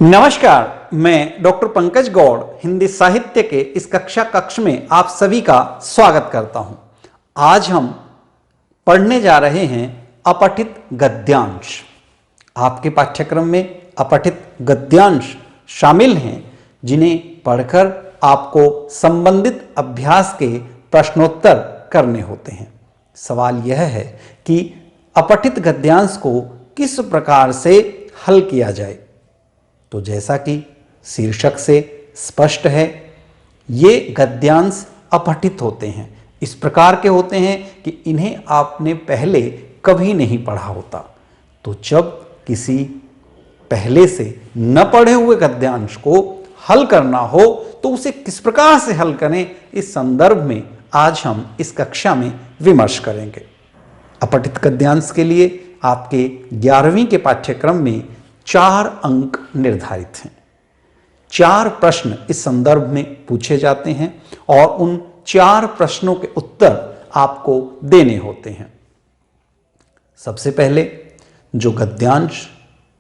नमस्कार, मैं डॉक्टर पंकज गौड़ हिंदी साहित्य के इस कक्ष में आप सभी का स्वागत करता हूं। आज हम पढ़ने जा रहे हैं अपठित गद्यांश। आपके पाठ्यक्रम में अपठित गद्यांश शामिल हैं, जिन्हें पढ़कर आपको संबंधित अभ्यास के प्रश्नोत्तर करने होते हैं। सवाल यह है कि अपठित गद्यांश को किस प्रकार से हल किया जाए। तो जैसा कि शीर्षक से स्पष्ट है, ये गद्यांश अपठित होते हैं। इस प्रकार के होते हैं कि इन्हें आपने पहले कभी नहीं पढ़ा होता। तो जब किसी पहले से न पढ़े हुए गद्यांश को हल करना हो तो उसे किस प्रकार से हल करें, इस संदर्भ में आज हम इस कक्षा में विमर्श करेंगे। अपठित गद्यांश के लिए आपके 11वीं के पाठ्यक्रम में 4 अंक निर्धारित हैं। 4 प्रश्न इस संदर्भ में पूछे जाते हैं और उन 4 प्रश्नों के उत्तर आपको देने होते हैं। सबसे पहले जो गद्यांश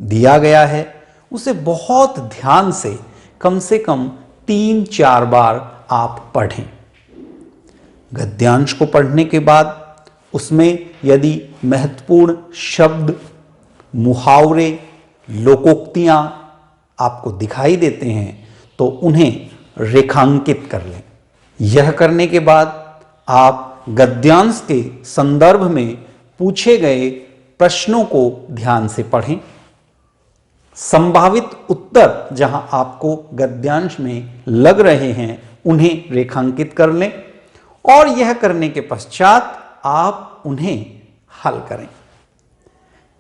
दिया गया है उसे बहुत ध्यान से कम 3-4 बार आप पढ़ें। गद्यांश को पढ़ने के बाद उसमें यदि महत्वपूर्ण शब्द, मुहावरे, लोकोक्तियां आपको दिखाई देते हैं तो उन्हें रेखांकित कर लें। यह करने के बाद आप गद्यांश के संदर्भ में पूछे गए प्रश्नों को ध्यान से पढ़ें। संभावित उत्तर जहां आपको गद्यांश में लग रहे हैं उन्हें रेखांकित कर लें और यह करने के पश्चात आप उन्हें हल करें।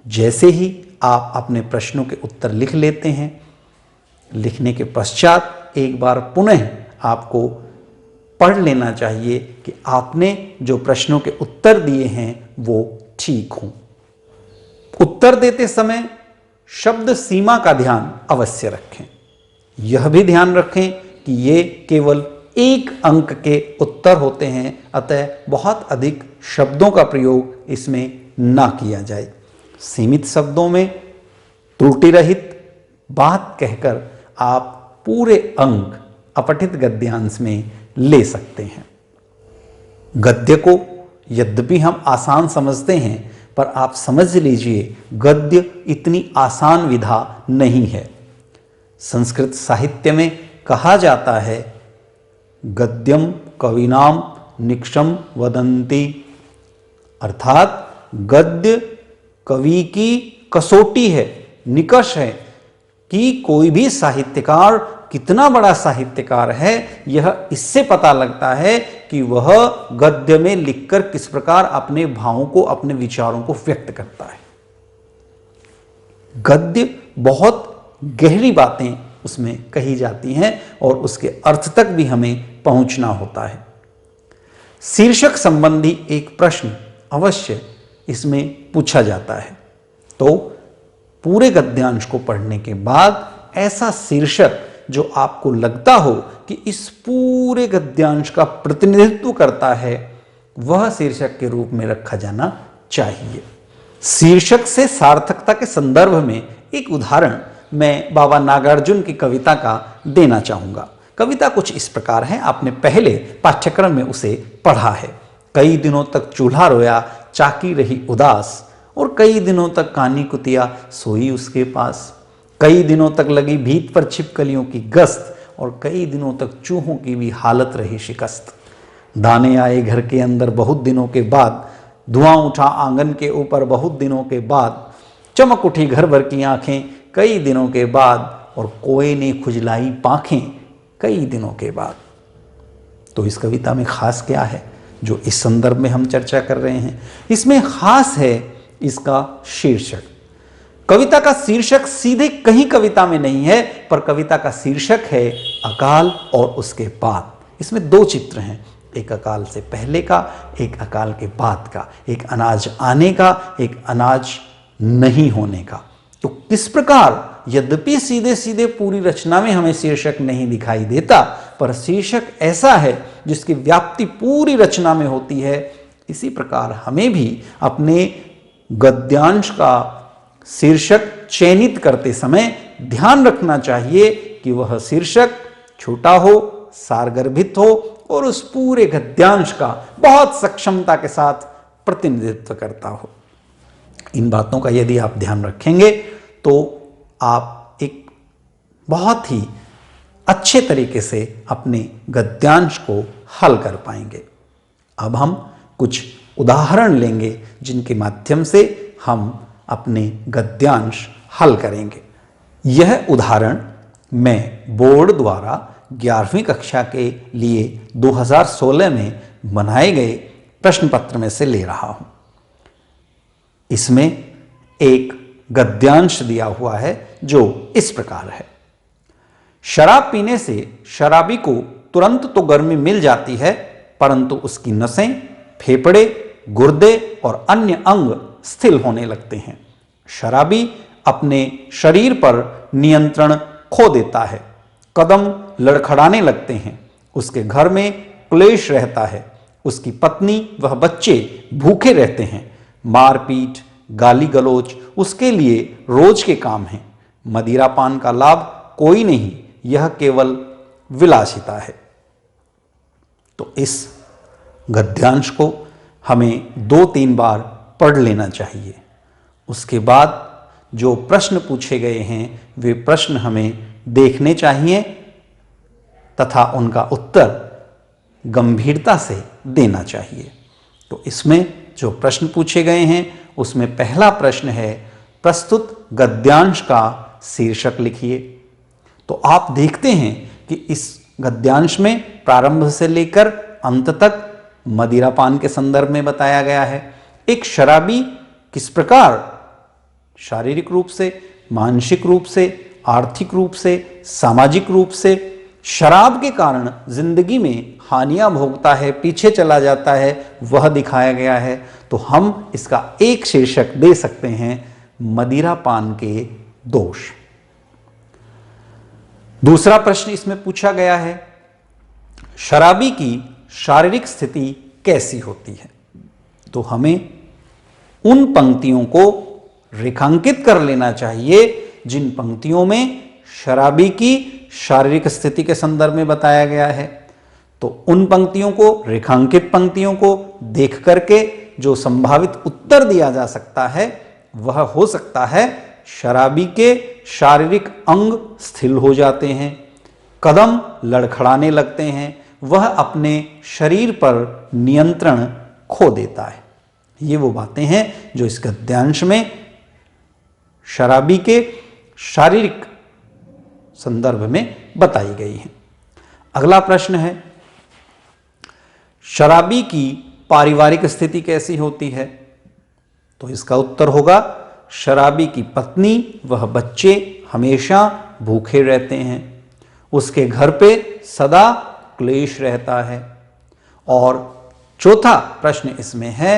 जैसे ही आप अपने प्रश्नों के उत्तर लिख लेते हैं, लिखने के पश्चात एक बार पुनः आपको पढ़ लेना चाहिए कि आपने जो प्रश्नों के उत्तर दिए हैं वो ठीक हों। उत्तर देते समय शब्द सीमा का ध्यान अवश्य रखें। यह भी ध्यान रखें कि ये केवल 1 अंक के उत्तर होते हैं, अतः बहुत अधिक शब्दों का प्रयोग इसमें ना किया जाए। सीमित शब्दों में त्रुटि रहित बात कहकर आप पूरे अंक अपठित गद्यांश में ले सकते हैं। गद्य को यद्यपि हम आसान समझते हैं, पर आप समझ लीजिए गद्य इतनी आसान विधा नहीं है। संस्कृत साहित्य में कहा जाता है, गद्यम कविनाम निक्षम वदंती, अर्थात गद्य कवि की कसौटी है, निकष है कि कोई भी साहित्यकार कितना बड़ा साहित्यकार है, यह इससे पता लगता है कि वह गद्य में लिखकर किस प्रकार अपने भावों को, अपने विचारों को व्यक्त करता है। गद्य बहुत गहरी बातें उसमें कही जाती हैं और उसके अर्थ तक भी हमें पहुंचना होता है। शीर्षक संबंधी एक प्रश्न अवश्य इसमें पूछा जाता है। तो पूरे गद्यांश को पढ़ने के बाद ऐसा शीर्षक जो आपको लगता हो कि इस पूरे गद्यांश का प्रतिनिधित्व करता है, वह शीर्षक के रूप में रखा जाना चाहिए। शीर्षक से सार्थकता के संदर्भ में एक उदाहरण मैं बाबा नागार्जुन की कविता का देना चाहूंगा। कविता कुछ इस प्रकार है, आपने पहले पाठ्यक्रम में उसे पढ़ा है। कई दिनों तक चूल्हा रोया, चाकी रही उदास, और कई दिनों तक कानी कुतिया सोई उसके पास। कई दिनों तक लगी भीत पर छिपकलियों की गश्त, और कई दिनों तक चूहों की भी हालत रही शिकस्त। दाने आए घर के अंदर बहुत दिनों के बाद, धुआं उठा आंगन के ऊपर बहुत दिनों के बाद, चमक उठी घर भर की आंखें कई दिनों के बाद, और कोए ने खुजलाई पांखें कई दिनों के बाद। तो इस कविता में खास क्या है जो इस संदर्भ में हम चर्चा कर रहे हैं? इसमें खास है इसका शीर्षक। कविता का शीर्षक सीधे कहीं कविता में नहीं है, पर कविता का शीर्षक है अकाल और उसके बाद। इसमें 2 चित्र हैं, एक अकाल से पहले का, एक अकाल के बाद का, एक अनाज आने का, एक अनाज नहीं होने का। तो किस प्रकार, यद्यपि सीधे सीधे पूरी रचना में हमें शीर्षक नहीं दिखाई देता, पर शीर्षक ऐसा है जिसकी व्याप्ति पूरी रचना में होती है, इसी प्रकार हमें भी अपने गद्यांश का शीर्षक चयनित करते समय ध्यान रखना चाहिए कि वह शीर्षक छोटा हो, सारगर्भित हो और उस पूरे गद्यांश का बहुत सक्षमता के साथ प्रतिनिधित्व करता हो। इन बातों का यदि आप ध्यान रखेंगे तो आप एक बहुत ही अच्छे तरीके से अपने गद्यांश को हल कर पाएंगे। अब हम कुछ उदाहरण लेंगे जिनके माध्यम से हम अपने गद्यांश हल करेंगे। यह उदाहरण मैं बोर्ड द्वारा 11वीं कक्षा के लिए 2016 में बनाए गए प्रश्न पत्र में से ले रहा हूं। इसमें एक गद्यांश दिया हुआ है जो इस प्रकार है। शराब पीने से शराबी को तुरंत तो गर्मी मिल जाती है, परंतु उसकी नसें, फेफड़े, गुर्दे और अन्य अंग स्थिर होने लगते हैं। शराबी अपने शरीर पर नियंत्रण खो देता है, कदम लड़खड़ाने लगते हैं, उसके घर में क्लेश रहता है, उसकी पत्नी वह बच्चे भूखे रहते हैं, मारपीट, गाली गलौज उसके लिए रोज के काम हैं। मदिरापान का लाभ कोई नहीं, यह केवल विलासिता है। तो इस गद्यांश को हमें 2-3 बार पढ़ लेना चाहिए। उसके बाद जो प्रश्न पूछे गए हैं वे प्रश्न हमें देखने चाहिए तथा उनका उत्तर गंभीरता से देना चाहिए। तो इसमें जो प्रश्न पूछे गए हैं उसमें पहला प्रश्न है, प्रस्तुत गद्यांश का शीर्षक लिखिए। तो आप देखते हैं कि इस गद्यांश में प्रारंभ से लेकर अंत तक मदिरापान के संदर्भ में बताया गया है। एक शराबी किस प्रकार शारीरिक रूप से, मानसिक रूप से, आर्थिक रूप से, सामाजिक रूप से शराब के कारण जिंदगी में हानियां भोगता है, पीछे चला जाता है, वह दिखाया गया है। तो हम इसका एक शीर्षक दे सकते हैं, मदिरापान के दोष। दूसरा प्रश्न इसमें पूछा गया है, शराबी की शारीरिक स्थिति कैसी होती है। तो हमें उन पंक्तियों को रेखांकित कर लेना चाहिए जिन पंक्तियों में शराबी की शारीरिक स्थिति के संदर्भ में बताया गया है। तो उन पंक्तियों को, रेखांकित पंक्तियों को देख करके जो संभावित उत्तर दिया जा सकता है वह हो सकता है, शराबी के शारीरिक अंग स्थिर हो जाते हैं, कदम लड़खड़ाने लगते हैं, वह अपने शरीर पर नियंत्रण खो देता है। ये वो बातें हैं जो इस गद्यांश में शराबी के शारीरिक संदर्भ में बताई गई हैं। अगला प्रश्न है, शराबी की पारिवारिक स्थिति कैसी होती है। तो इसका उत्तर होगा, शराबी की पत्नी वह बच्चे हमेशा भूखे रहते हैं, उसके घर पे सदा क्लेश रहता है। और चौथा प्रश्न इसमें है,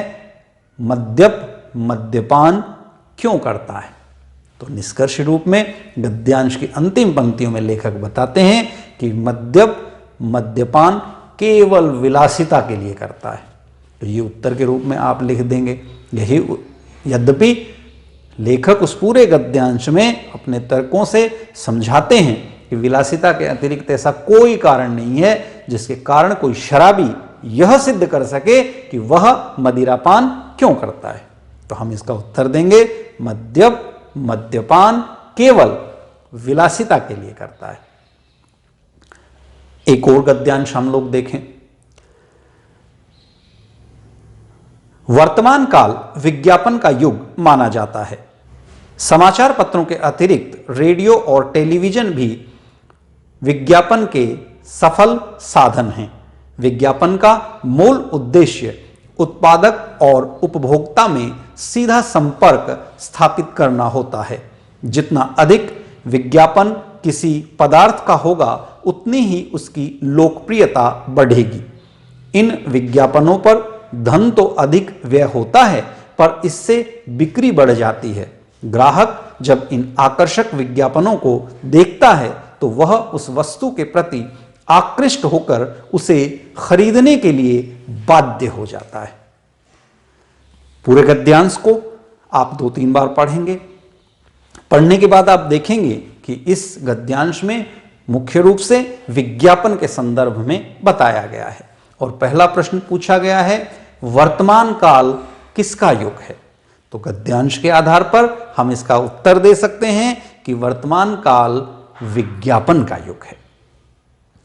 मद्यपान क्यों करता है। तो निष्कर्ष रूप में गद्यांश की अंतिम पंक्तियों में लेखक बताते हैं कि मद्यपान केवल विलासिता के लिए करता है। तो ये उत्तर के रूप में आप लिख देंगे। यही यद्यपि लेखक उस पूरे गद्यांश में अपने तर्कों से समझाते हैं कि विलासिता के अतिरिक्त ऐसा कोई कारण नहीं है जिसके कारण कोई शराबी यह सिद्ध कर सके कि वह मदिरापान क्यों करता है। तो हम इसका उत्तर देंगे, मद्यपान केवल विलासिता के लिए करता है। एक और गद्यांश हम लोग देखें। वर्तमान काल विज्ञापन का युग माना जाता है। समाचार पत्रों के अतिरिक्त रेडियो और टेलीविजन भी विज्ञापन के सफल साधन हैं। विज्ञापन का मूल उद्देश्य उत्पादक और उपभोक्ता में सीधा संपर्क स्थापित करना होता है। जितना अधिक विज्ञापन किसी पदार्थ का होगा उतनी ही उसकी लोकप्रियता बढ़ेगी। इन विज्ञापनों पर धन तो अधिक व्यय होता है, पर इससे बिक्री बढ़ जाती है। ग्राहक जब इन आकर्षक विज्ञापनों को देखता है तो वह उस वस्तु के प्रति आकृष्ट होकर उसे खरीदने के लिए बाध्य हो जाता है। पूरे गद्यांश को आप 2-3 बार पढ़ेंगे। पढ़ने के बाद आप देखेंगे कि इस गद्यांश में मुख्य रूप से विज्ञापन के संदर्भ में बताया गया है। और पहला प्रश्न पूछा गया है, वर्तमान काल किसका युग है? तो गद्यांश के आधार पर हम इसका उत्तर दे सकते हैं कि वर्तमान काल विज्ञापन का युग है।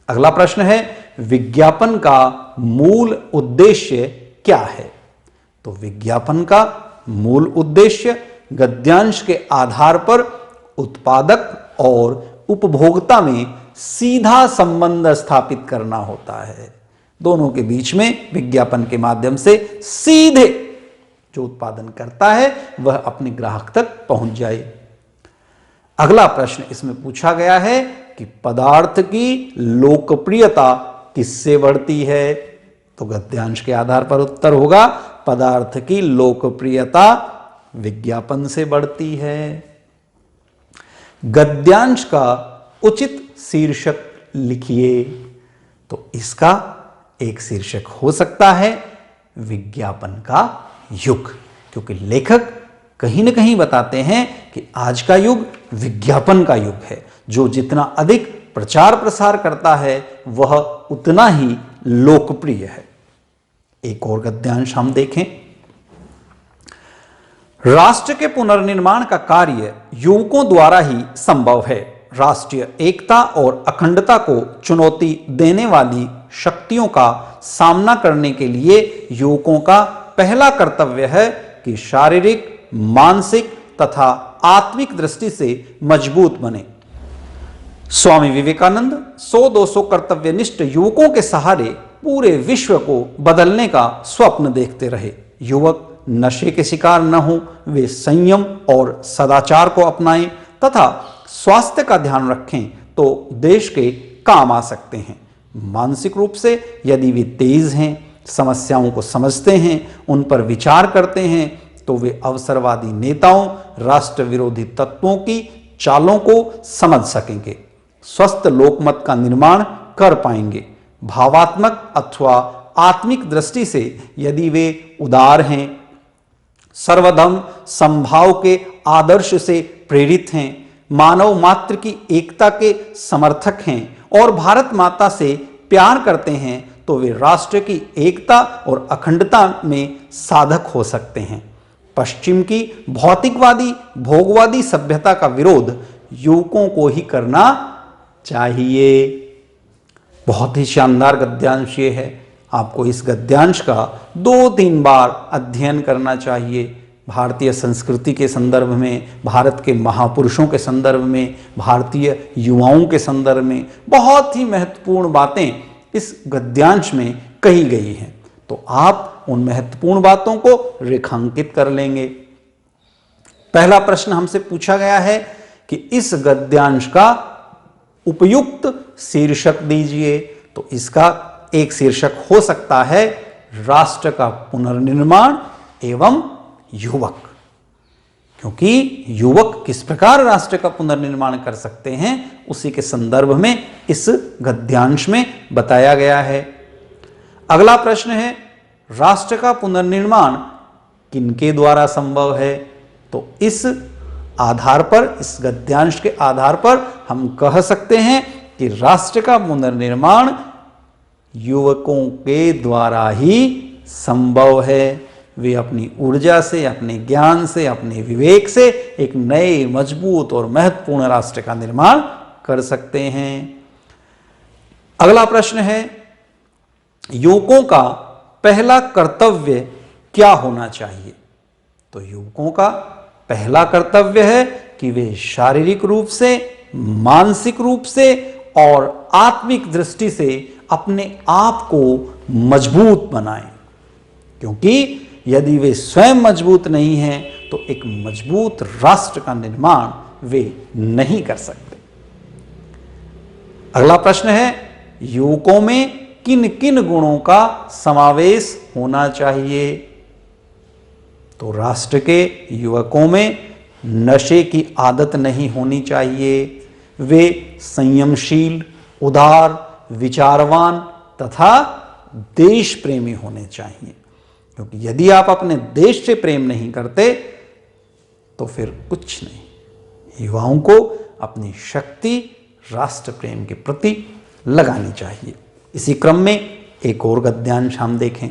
अगला प्रश्न है, विज्ञापन का मूल उद्देश्य क्या है? तो विज्ञापन का मूल उद्देश्य गद्यांश के आधार पर उत्पादक और उपभोक्ता में सीधा संबंध स्थापित करना होता है। दोनों के बीच में विज्ञापन के माध्यम से सीधे जो उत्पादन करता है वह अपने ग्राहक तक पहुंच जाए। अगला प्रश्न इसमें पूछा गया है कि पदार्थ की लोकप्रियता किससे बढ़ती है? तो गद्यांश के आधार पर उत्तर होगा, पदार्थ की लोकप्रियता विज्ञापन से बढ़ती है। गद्यांश का उचित शीर्षक लिखिए। तो इसका एक शीर्षक हो सकता है विज्ञापन का युग, क्योंकि लेखक कहीं न कहीं बताते हैं कि आज का युग विज्ञापन का युग है। जो जितना अधिक प्रचार प्रसार करता है वह उतना ही लोकप्रिय है। एक और गद्यांश हम देखें, राष्ट्र के पुनर्निर्माण का कार्य युवकों द्वारा ही संभव है। राष्ट्रीय एकता और अखंडता को चुनौती देने वाली शक्तियों का सामना करने के लिए युवकों का पहला कर्तव्य है कि शारीरिक, मानसिक तथा आत्मिक दृष्टि से मजबूत बने। स्वामी विवेकानंद 100-200 कर्तव्यनिष्ठ युवकों के सहारे पूरे विश्व को बदलने का स्वप्न देखते रहे। युवक नशे के शिकार न हो, वे संयम और सदाचार को अपनाएं तथा स्वास्थ्य का ध्यान रखें तो देश के काम आ सकते हैं। मानसिक रूप से यदि वे तेज हैं, समस्याओं को समझते हैं, उन पर विचार करते हैं तो वे अवसरवादी नेताओं, राष्ट्र विरोधी तत्वों की चालों को समझ सकेंगे, स्वस्थ लोकमत का निर्माण कर पाएंगे। भावात्मक अथवा आत्मिक दृष्टि से यदि वे उदार हैं, सर्वधर्म समभाव के आदर्श से प्रेरित हैं, मानव मात्र की एकता के समर्थक हैं और भारत माता से प्यार करते हैं तो वे राष्ट्र की एकता और अखंडता में साधक हो सकते हैं। पश्चिम की भौतिकवादी भोगवादी सभ्यता का विरोध युवकों को ही करना चाहिए। बहुत ही शानदार गद्यांश ये है। आपको इस गद्यांश का 2-3 बार अध्ययन करना चाहिए। भारतीय संस्कृति के संदर्भ में, भारत के महापुरुषों के संदर्भ में, भारतीय युवाओं के संदर्भ में बहुत ही महत्वपूर्ण बातें इस गद्यांश में कही गई हैं। तो आप उन महत्वपूर्ण बातों को रेखांकित कर लेंगे। पहला प्रश्न हमसे पूछा गया है कि इस गद्यांश का उपयुक्त शीर्षक दीजिए। तो इसका एक शीर्षक हो सकता है राष्ट्र का पुनर्निर्माण एवं युवक, क्योंकि युवक किस प्रकार राष्ट्र का पुनर्निर्माण कर सकते हैं उसी के संदर्भ में इस गद्यांश में बताया गया है। अगला प्रश्न है, राष्ट्र का पुनर्निर्माण किनके द्वारा संभव है? तो इस आधार पर, इस गद्यांश के आधार पर हम कह सकते हैं कि राष्ट्र का पुनर्निर्माण युवकों के द्वारा ही संभव है। वे अपनी ऊर्जा से, अपने ज्ञान से, अपने विवेक से एक नए, मजबूत और महत्वपूर्ण राष्ट्र का निर्माण कर सकते हैं। अगला प्रश्न है, युवकों का पहला कर्तव्य क्या होना चाहिए? तो युवकों का पहला कर्तव्य है कि वे शारीरिक रूप से, मानसिक रूप से और आत्मिक दृष्टि से अपने आप को मजबूत बनाएं, क्योंकि यदि वे स्वयं मजबूत नहीं हैं तो एक मजबूत राष्ट्र का निर्माण वे नहीं कर सकते। अगला प्रश्न है, युवकों में किन किन गुणों का समावेश होना चाहिए? तो राष्ट्र के युवकों में नशे की आदत नहीं होनी चाहिए। वे संयमशील, उदार, विचारवान तथा देश प्रेमी होने चाहिए, क्योंकि यदि आप अपने देश से प्रेम नहीं करते तो फिर कुछ नहीं। युवाओं को अपनी शक्ति राष्ट्र प्रेम के प्रति लगानी चाहिए। इसी क्रम में एक और गद्यांश हम देखें।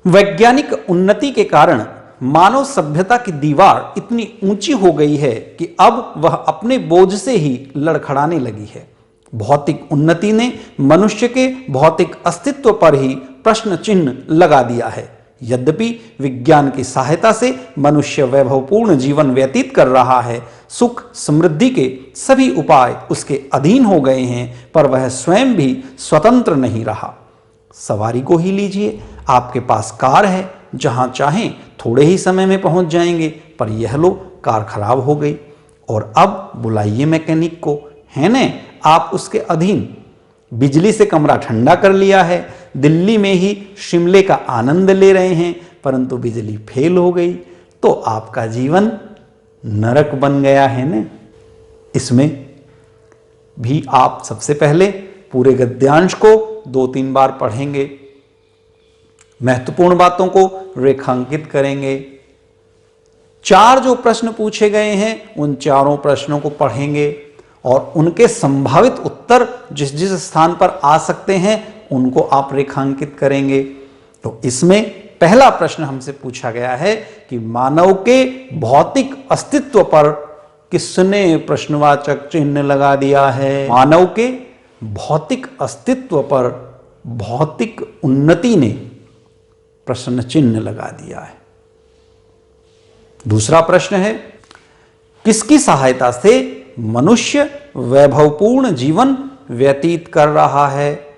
वैज्ञानिक उन्नति के कारण मानव सभ्यता की दीवार इतनी ऊंची हो गई है कि अब वह अपने बोझ से ही लड़खड़ाने लगी है। भौतिक उन्नति ने मनुष्य के भौतिक अस्तित्व पर ही प्रश्न चिन्ह लगा दिया है। यद्यपि विज्ञान की सहायता से मनुष्य वैभवपूर्ण जीवन व्यतीत कर रहा है, सुख समृद्धि के सभी उपाय उसके अधीन हो गए हैं, पर वह स्वयं भी स्वतंत्र नहीं रहा। सवारी को ही लीजिए, आपके पास कार है, जहां चाहें थोड़े ही समय में पहुंच जाएंगे, पर यह लो कार खराब हो गई और अब बुलाइए मैकेनिक को, है न, आप उसके अधीन। बिजली से कमरा ठंडा कर लिया है, दिल्ली में ही शिमले का आनंद ले रहे हैं, परंतु बिजली फेल हो गई तो आपका जीवन नरक बन गया है न। इसमें भी आप सबसे पहले पूरे गद्यांश को 2-3 बार पढ़ेंगे, महत्वपूर्ण बातों को रेखांकित करेंगे। 4 जो प्रश्न पूछे गए हैं उन चारों प्रश्नों को पढ़ेंगे और उनके संभावित उत्तर जिस जिस स्थान पर आ सकते हैं उनको आप रेखांकित करेंगे। तो इसमें पहला प्रश्न हमसे पूछा गया है कि मानव के भौतिक अस्तित्व पर किसने प्रश्नवाचक चिन्ह लगा दिया है। मानव के भौतिक अस्तित्व पर भौतिक उन्नति ने प्रश्न चिन्ह लगा दिया है। दूसरा प्रश्न है, किसकी सहायता से मनुष्य वैभवपूर्ण जीवन व्यतीत कर रहा है।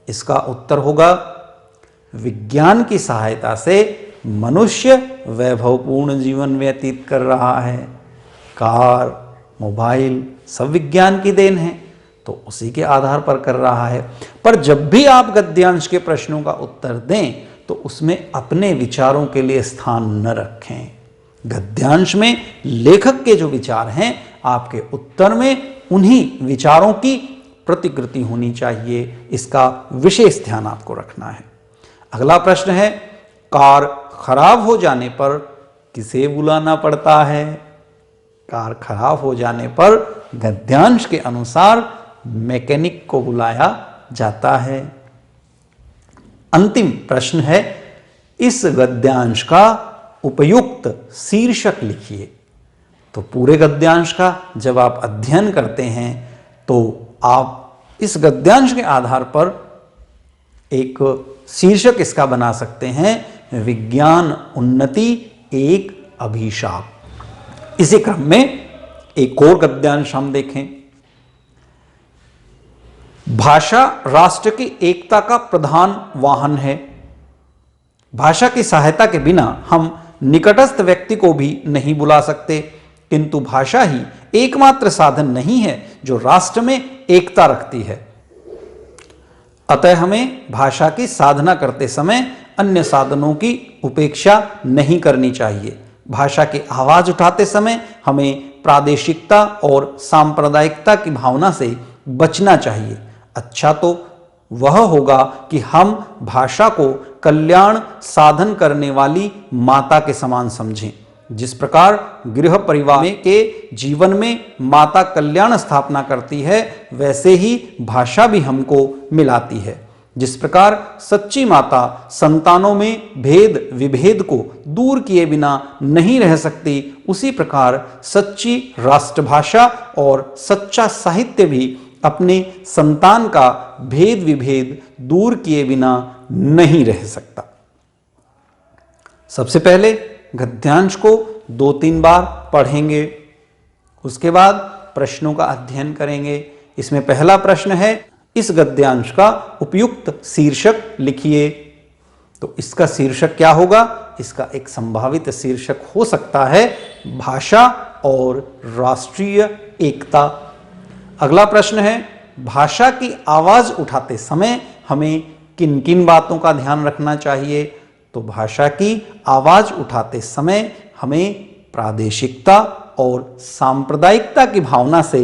इसका उत्तर होगा, विज्ञान की सहायता से मनुष्य वैभवपूर्ण जीवन व्यतीत कर रहा है। कार, मोबाइल सब विज्ञान की देन है, तो उसी के आधार पर कर रहा है। पर जब भी आप गद्यांश के प्रश्नों का उत्तर दें तो उसमें अपने विचारों के लिए स्थान न रखें। गद्यांश में लेखक के जो विचार हैं, आपके उत्तर में उन्हीं विचारों की प्रतिकृति होनी चाहिए। इसका विशेष ध्यान आपको रखना है। अगला प्रश्न है, कार खराब हो जाने पर किसे बुलाना पड़ता है। कार खराब हो जाने पर गद्यांश के अनुसार मैकेनिक को बुलाया जाता है। अंतिम प्रश्न है, इस गद्यांश का उपयुक्त शीर्षक लिखिए। तो पूरे गद्यांश का जब आप अध्ययन करते हैं तो आप इस गद्यांश के आधार पर एक शीर्षक इसका बना सकते हैं, विज्ञान उन्नति एक अभिशाप। इसी क्रम में एक और गद्यांश हम देखें। भाषा राष्ट्र की एकता का प्रधान वाहन है। भाषा की सहायता के बिना हम निकटस्थ व्यक्ति को भी नहीं बुला सकते, किंतु भाषा ही एकमात्र साधन नहीं है जो राष्ट्र में एकता रखती है। अतः हमें भाषा की साधना करते समय अन्य साधनों की उपेक्षा नहीं करनी चाहिए। भाषा की आवाज उठाते समय हमें प्रादेशिकता और सांप्रदायिकता की भावना से बचना चाहिए। अच्छा तो वह होगा कि हम भाषा को कल्याण साधन करने वाली माता के समान समझें। जिस प्रकार गृह परिवार के जीवन में माता कल्याण स्थापना करती है, वैसे ही भाषा भी हमको मिलाती है। जिस प्रकार सच्ची माता संतानों में भेद विभेद को दूर किए बिना नहीं रह सकती, उसी प्रकार सच्ची राष्ट्रभाषा और सच्चा साहित्य भी अपने संतान का भेद विभेद दूर किए बिना नहीं रह सकता। सबसे पहले गद्यांश को 2-3 बार पढ़ेंगे, उसके बाद प्रश्नों का अध्ययन करेंगे। इसमें पहला प्रश्न है, इस गद्यांश का उपयुक्त शीर्षक लिखिए। तो इसका शीर्षक क्या होगा? इसका एक संभावित शीर्षक हो सकता है भाषा और राष्ट्रीय एकता। अगला प्रश्न है, भाषा की आवाज उठाते समय हमें किन किन बातों का ध्यान रखना चाहिए? तो भाषा की आवाज उठाते समय हमें प्रादेशिकता और सांप्रदायिकता की भावना से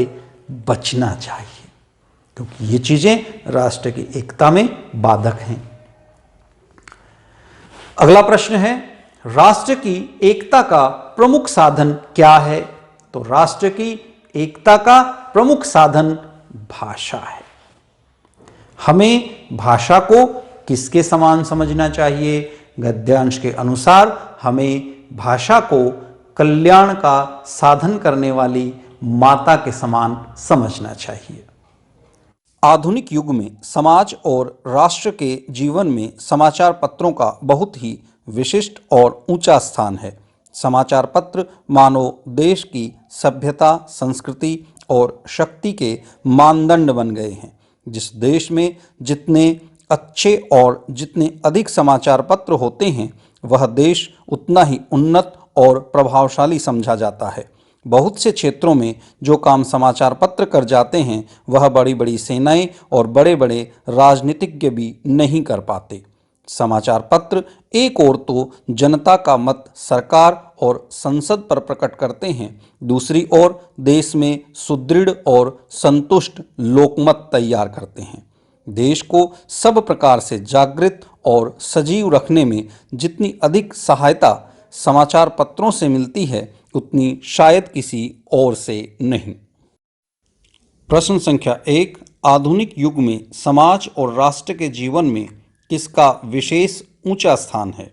बचना चाहिए, क्योंकि ये चीजें राष्ट्र की एकता में बाधक हैं। अगला प्रश्न है, राष्ट्र की एकता का प्रमुख साधन क्या है? तो राष्ट्र की एकता का प्रमुख साधन भाषा है। हमें भाषा को किसके समान समझना चाहिए? गद्यांश के अनुसार हमें भाषा को कल्याण का साधन करने वाली माता के समान समझना चाहिए। आधुनिक युग में समाज और राष्ट्र के जीवन में समाचार पत्रों का बहुत ही विशिष्ट और ऊंचा स्थान है। समाचार पत्र मानो देश की सभ्यता, संस्कृति और शक्ति के मानदंड बन गए हैं। जिस देश में जितने अच्छे और जितने अधिक समाचार पत्र होते हैं, वह देश उतना ही उन्नत और प्रभावशाली समझा जाता है। बहुत से क्षेत्रों में जो काम समाचार पत्र कर जाते हैं, वह बड़ी बड़ी सेनाएं और बड़े बड़े राजनीतिज्ञ भी नहीं कर पाते। समाचार पत्र एक ओर तो जनता का मत सरकार और संसद पर प्रकट करते हैं, दूसरी ओर देश में सुदृढ़ और संतुष्ट लोकमत तैयार करते हैं। देश को सब प्रकार से जागृत और सजीव रखने में जितनी अधिक सहायता समाचार पत्रों से मिलती है, उतनी शायद किसी और से नहीं। प्रश्न संख्या 1, आधुनिक युग में समाज और राष्ट्र के जीवन में किसका विशेष ऊंचा स्थान है?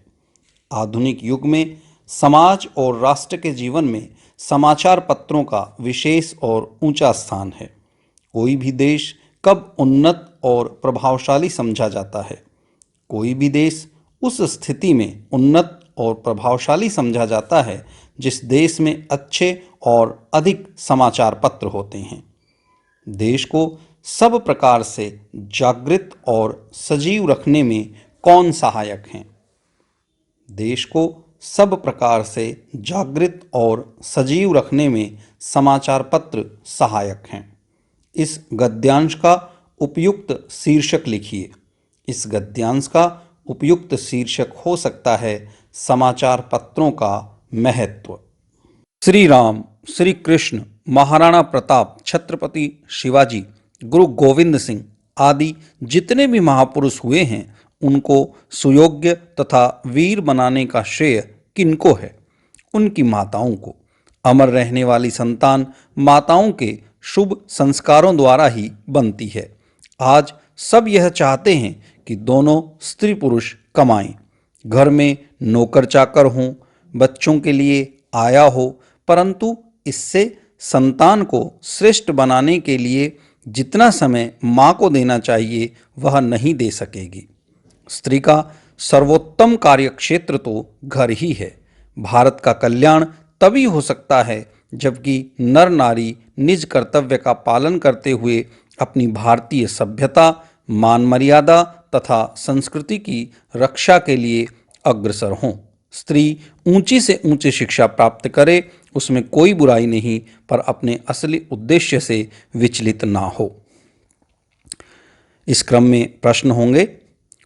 आधुनिक युग में समाज और राष्ट्र के जीवन में समाचार पत्रों का विशेष और ऊंचा स्थान है। कोई भी देश कब उन्नत और प्रभावशाली समझा जाता है? कोई भी देश उस स्थिति में उन्नत और प्रभावशाली समझा जाता है जिस देश में अच्छे और अधिक समाचार पत्र होते हैं। देश को सब प्रकार से जागृत और सजीव रखने में कौन सहायक हैं? देश को सब प्रकार से जागृत और सजीव रखने में समाचार पत्र सहायक हैं। इस गद्यांश का उपयुक्त शीर्षक लिखिए। इस गद्यांश का उपयुक्त शीर्षक हो सकता है समाचार पत्रों का महत्व। श्री राम, श्री कृष्ण, महाराणा प्रताप, छत्रपति शिवाजी, गुरु गोविंद सिंह आदि जितने भी महापुरुष हुए हैं, उनको सुयोग्य तथा वीर बनाने का श्रेय किनको है? उनकी माताओं को। अमर रहने वाली संतान माताओं के शुभ संस्कारों द्वारा ही बनती है। आज सब यह चाहते हैं कि दोनों स्त्री पुरुष कमाएं, घर में नौकर चाकर हों, बच्चों के लिए आया हो, परंतु इससे संतान को श्रेष्ठ बनाने के लिए जितना समय माँ को देना चाहिए, वह नहीं दे सकेगी। स्त्री का सर्वोत्तम कार्यक्षेत्र तो घर ही है। भारत का कल्याण तभी हो सकता है जबकि नर नारी निज कर्तव्य का पालन करते हुए अपनी भारतीय सभ्यता, मान मर्यादा तथा संस्कृति की रक्षा के लिए अग्रसर हों। स्त्री ऊंची से ऊंची शिक्षा प्राप्त करे, उसमें कोई बुराई नहीं, पर अपने असली उद्देश्य से विचलित ना हो। इस क्रम में प्रश्न होंगे।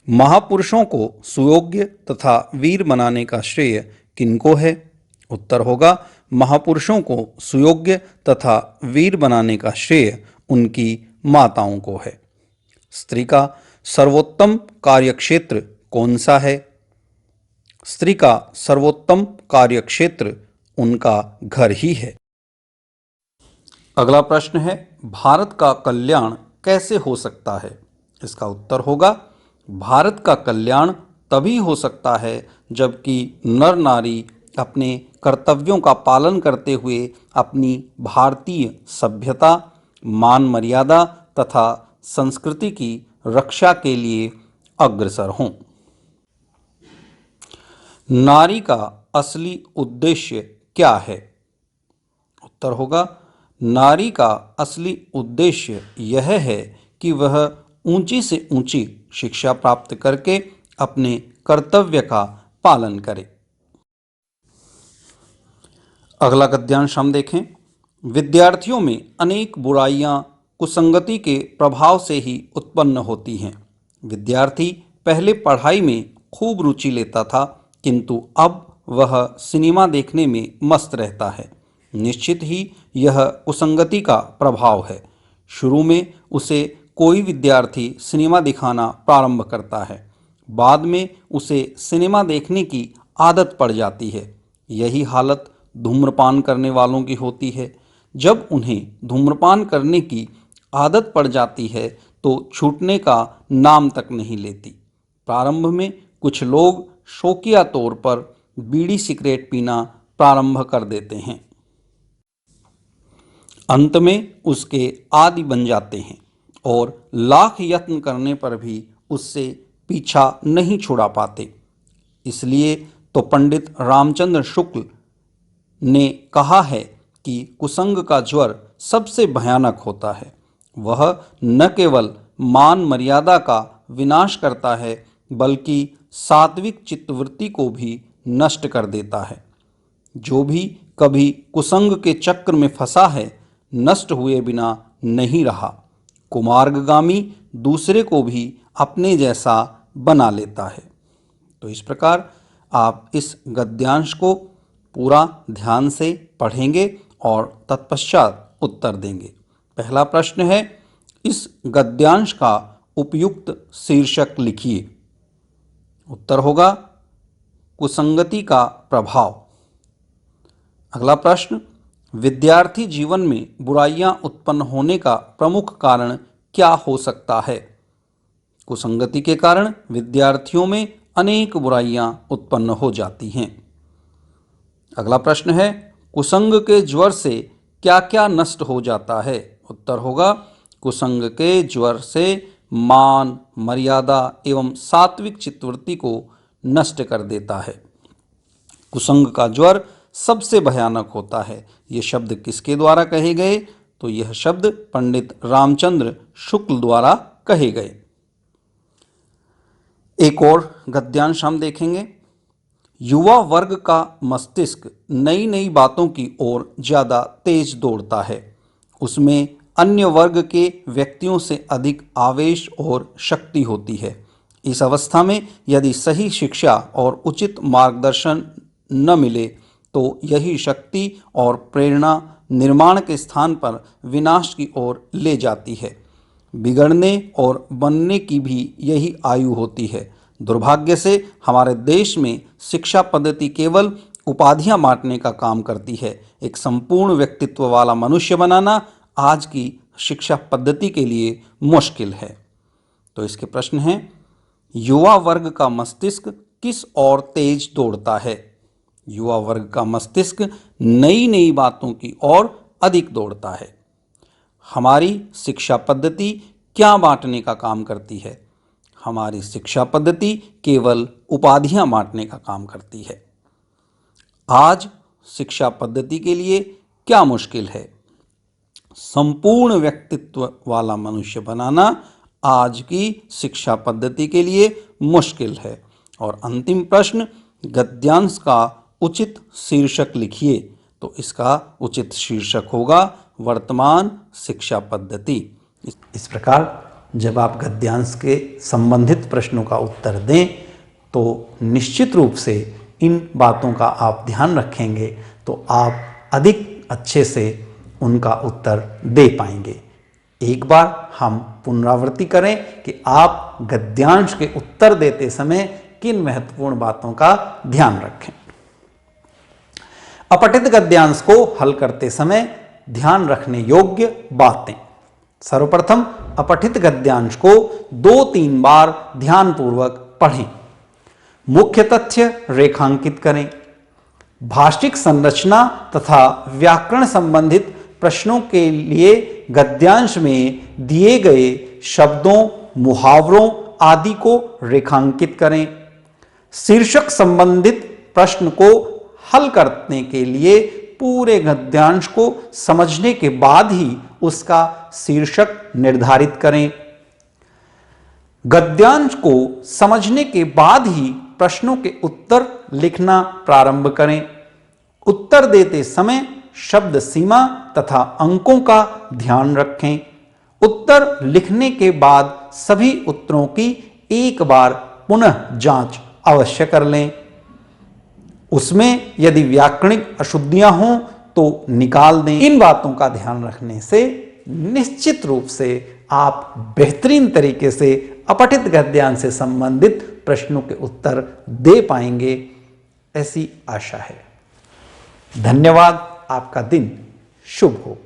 महापुरुषों को सुयोग्य तथा वीर बनाने का श्रेय किनको है? उत्तर होगा, महापुरुषों को सुयोग्य तथा वीर बनाने का श्रेय उनकी माताओं को है। स्त्री का सर्वोत्तम कार्यक्षेत्र कौन सा है? स्त्री का सर्वोत्तम कार्यक्षेत्र उनका घर ही है। अगला प्रश्न है, भारत का कल्याण कैसे हो सकता है? इसका उत्तर होगा, भारत का कल्याण तभी हो सकता है जबकि नर नारी अपने कर्तव्यों का पालन करते हुए अपनी भारतीय सभ्यता, मान मर्यादा तथा संस्कृति की रक्षा के लिए अग्रसर हों। नारी का असली उद्देश्य क्या है? उत्तर होगा, नारी का असली उद्देश्य यह है कि वह ऊंची से ऊंची शिक्षा प्राप्त करके अपने कर्तव्य का पालन करे। अगला गद्यांश हम देखें। विद्यार्थियों में अनेक बुराइयां कुसंगति के प्रभाव से ही उत्पन्न होती हैं। विद्यार्थी पहले पढ़ाई में खूब रुचि लेता था, किंतु अब वह सिनेमा देखने में मस्त रहता है। निश्चित ही यह कुसंगति का प्रभाव है। शुरू में उसे कोई विद्यार्थी सिनेमा दिखाना प्रारंभ करता है, बाद में उसे सिनेमा देखने की आदत पड़ जाती है। यही हालत धूम्रपान करने वालों की होती है। जब उन्हें धूम्रपान करने की आदत पड़ जाती है तो छूटने का नाम तक नहीं लेती। प्रारंभ में कुछ लोग शौकिया तौर पर बीड़ी सिगरेट पीना प्रारंभ कर देते हैं, अंत में उसके आदी बन जाते हैं और लाख यत्न करने पर भी उससे पीछा नहीं छुड़ा पाते। इसलिए तो पंडित रामचंद्र शुक्ल ने कहा है कि कुसंग का ज्वर सबसे भयानक होता है। वह न केवल मान मर्यादा का विनाश करता है बल्कि सात्विक चित्तवृत्ति को भी नष्ट कर देता है। जो भी कभी कुसंग के चक्र में फंसा है, नष्ट हुए बिना नहीं रहा। कुमार्गगामी दूसरे को भी अपने जैसा बना लेता है। तो इस प्रकार आप इस गद्यांश को पूरा ध्यान से पढ़ेंगे और तत्पश्चात उत्तर देंगे। पहला प्रश्न है, इस गद्यांश का उपयुक्त शीर्षक लिखिए। उत्तर होगा कुसंगति का प्रभाव। अगला प्रश्न, विद्यार्थी जीवन में बुराइयां उत्पन्न होने का प्रमुख कारण क्या हो सकता है? कुसंगति के कारण विद्यार्थियों में अनेक बुराइयां उत्पन्न हो जाती हैं। अगला प्रश्न है, कुसंग के ज्वर से क्या क्या नष्ट हो जाता है? उत्तर होगा कुसंग के ज्वर से मान मर्यादा एवं सात्विक चित्तवृत्ति को नष्ट कर देता है। कुसंग का ज्वर सबसे भयानक होता है। ये शब्द किसके द्वारा कहे गए? तो यह शब्द पंडित रामचंद्र शुक्ल द्वारा कहे गए। एक और गद्यांश हम देखेंगे। युवा वर्ग का मस्तिष्क नई नई बातों की ओर ज़्यादा तेज दौड़ता है। उसमें अन्य वर्ग के व्यक्तियों से अधिक आवेश और शक्ति होती है। इस अवस्था में यदि सही शिक्षा और उचित मार्गदर्शन न मिले तो यही शक्ति और प्रेरणा निर्माण के स्थान पर विनाश की ओर ले जाती है। बिगड़ने और बनने की भी यही आयु होती है। दुर्भाग्य से हमारे देश में शिक्षा पद्धति केवल उपाधियां बांटने का काम करती है। एक संपूर्ण व्यक्तित्व वाला मनुष्य बनाना आज की शिक्षा पद्धति के लिए मुश्किल है। तो इसके प्रश्न हैं, युवा वर्ग का मस्तिष्क किस ओर तेज दौड़ता है? युवा वर्ग का मस्तिष्क नई नई बातों की ओर अधिक दौड़ता है। हमारी शिक्षा पद्धति क्या बांटने का काम करती है? हमारी शिक्षा पद्धति केवल उपाधियां बांटने का काम करती है। आज शिक्षा पद्धति के लिए क्या मुश्किल है? संपूर्ण व्यक्तित्व वाला मनुष्य बनाना आज की शिक्षा पद्धति के लिए मुश्किल है। और अंतिम प्रश्न, गद्यांश का उचित शीर्षक लिखिए। तो इसका उचित शीर्षक होगा वर्तमान शिक्षा पद्धति। इस प्रकार जब आप गद्यांश के संबंधित प्रश्नों का उत्तर दें तो निश्चित रूप से इन बातों का आप ध्यान रखेंगे तो आप अधिक अच्छे से उनका उत्तर दे पाएंगे। एक बार हम पुनरावृत्ति करें कि आप गद्यांश के उत्तर देते समय किन महत्वपूर्ण बातों का ध्यान रखें। अपठित गद्यांश को हल करते समय ध्यान रखने योग्य बातें। सर्वप्रथम अपठित गद्यांश को 2-3 बार ध्यानपूर्वक पढ़ें। मुख्य तथ्य रेखांकित करें। भाषिक संरचना तथा व्याकरण संबंधित प्रश्नों के लिए गद्यांश में दिए गए शब्दों, मुहावरों आदि को रेखांकित करें। शीर्षक संबंधित प्रश्न को हल करने के लिए पूरे गद्यांश को समझने के बाद ही उसका शीर्षक निर्धारित करें। गद्यांश को समझने के बाद ही प्रश्नों के उत्तर लिखना प्रारंभ करें। उत्तर देते समय शब्द सीमा तथा अंकों का ध्यान रखें। उत्तर लिखने के बाद सभी उत्तरों की एक बार पुनः जांच अवश्य कर लें। उसमें यदि व्याकरणिक अशुद्धियां हों तो निकाल दें। इन बातों का ध्यान रखने से निश्चित रूप से आप बेहतरीन तरीके से अपठित गद्यांश से संबंधित प्रश्नों के उत्तर दे पाएंगे, ऐसी आशा है। धन्यवाद। आपका दिन शुभ हो।